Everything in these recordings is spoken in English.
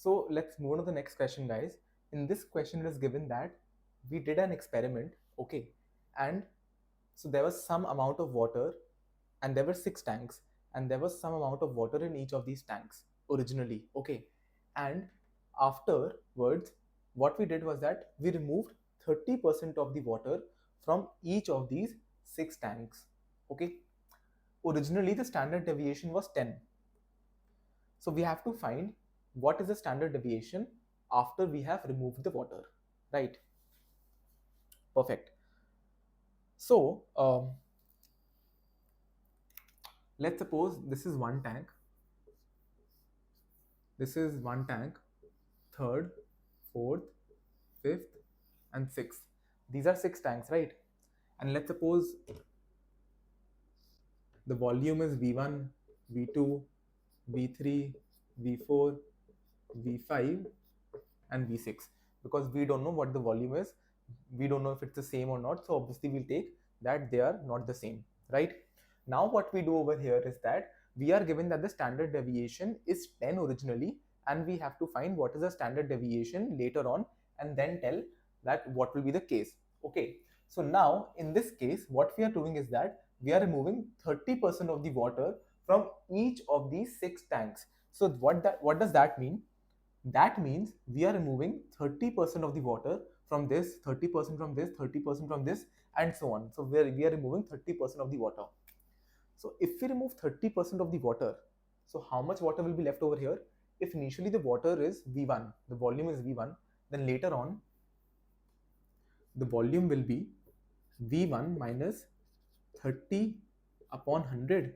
So let's move on to the next question, guys. In this question, it is given that we did an experiment, okay, and so there was some amount of water, and there were 6 tanks, and there was some amount of water in each of these tanks originally, okay, and afterwards, what we did was that we removed 30% of the water from each of these 6 tanks, okay. Originally, the standard deviation was 10. So we have to find what is the standard deviation after we have removed the water, right? Perfect. So let's suppose this is one tank. This is one tank, third, fourth, fifth, and sixth. These are 6 tanks, right? And let's suppose the volume is V1, V2, V3, V4, V5, and V6, because we don't know what the volume is. We don't know if it's the same or not. So obviously we'll take that they are not the same, right? Now what we do over here is that we are given that the standard deviation is 10 originally, and we have to find what is the standard deviation later on, and then tell that what will be the case. Okay, so now in this case, what we are doing is that we are removing 30% of the water from each of these 6 tanks. So what does that mean? That means we are removing 30% of the water from this, 30% from this, 30% from this, and so on. So we are removing 30% of the water. So if we remove 30% of the water, so how much water will be left over here? If initially the water is V1, the volume is V1, then later on the volume will be V1 minus 30 upon 100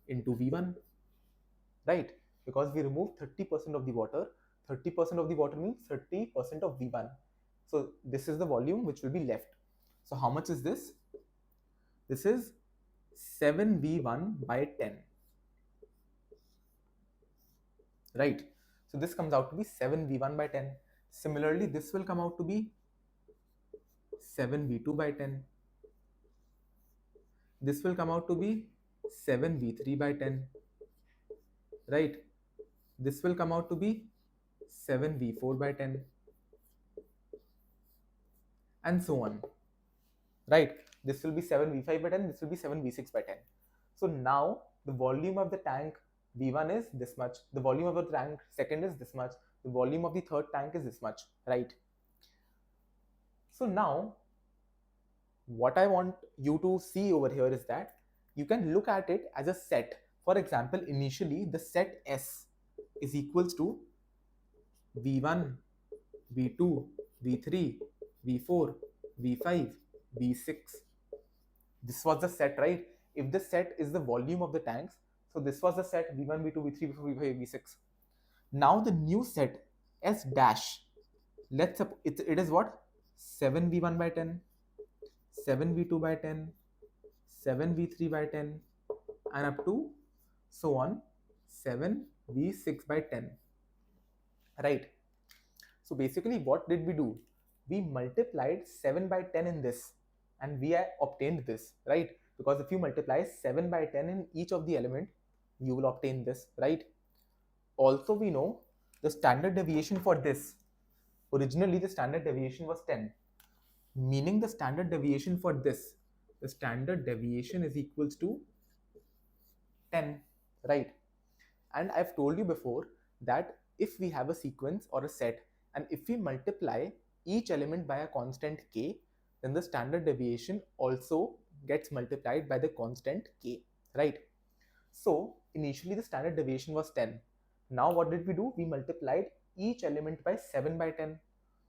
into V1, right? Because we remove 30% of the water. 30% of the water means 30% of V1. So this is the volume which will be left. So how much is this? This is 7V1 by 10, right? So this comes out to be 7V1 by 10. Similarly, this will come out to be 7V2 by 10. This will come out to be 7V3 by 10, right? This will come out to be 7V4 by 10, and so on, right? This will be 7V5 by 10, this will be 7V6 by 10. So now the volume of the tank V1 is this much, the volume of the tank second is this much, the volume of the third tank is this much, right? So now what I want you to see over here is that you can look at it as a set. For example, initially the set S is equals to V1, V2, V3, V4, V5, V6. This was the set, right? If the set is the volume of the tanks, so this was the set V1, V2, V3, V4, V5, V6. Now the new set S dash, let's suppose it is what? 7V1 by 10, 7V2 by 10, 7V3 by 10, and up to so on 7V6 by 10, right? So basically what did we do? We multiplied 7 by 10 in this, and we obtained this, right? Because if you multiply 7 by 10 in each of the element, you will obtain this, right? Also, we know the standard deviation for this. Originally, the standard deviation was 10, meaning the standard deviation for this, the standard deviation is equals to 10, right? And I've told you before that if we have a sequence or a set, and if we multiply each element by a constant k, then the standard deviation also gets multiplied by the constant k, right? So initially the standard deviation was 10. Now what did we do? We multiplied each element by 7 by 10.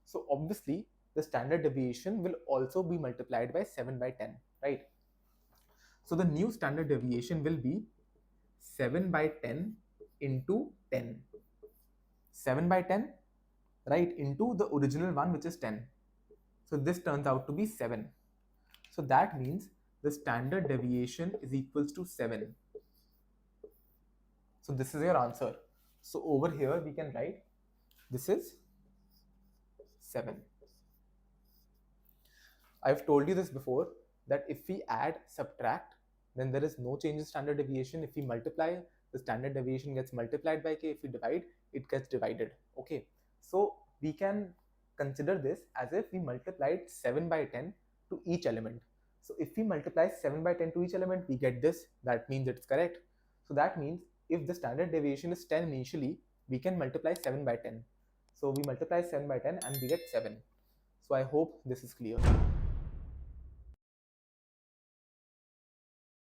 So obviously the standard deviation will also be multiplied by 7 by 10, right? So the new standard deviation will be 7 by 10 into 10. 7 by 10, right, into the original one, which is 10. So this turns out to be 7. So that means the standard deviation is equals to 7. So this is your answer. So over here we can write this is 7. I've told you this before that if we add, subtract, then there is no change in standard deviation. If we multiply, the standard deviation gets multiplied by k. If we divide, it gets divided. Okay, so we can consider this as if we multiplied 7 by 10 to each element. So if we multiply 7 by 10 to each element, we get this. That means it's correct. So that means if the standard deviation is 10 initially, we can multiply 7 by 10. So we multiply 7 by 10 and we get 7. So I hope this is clear.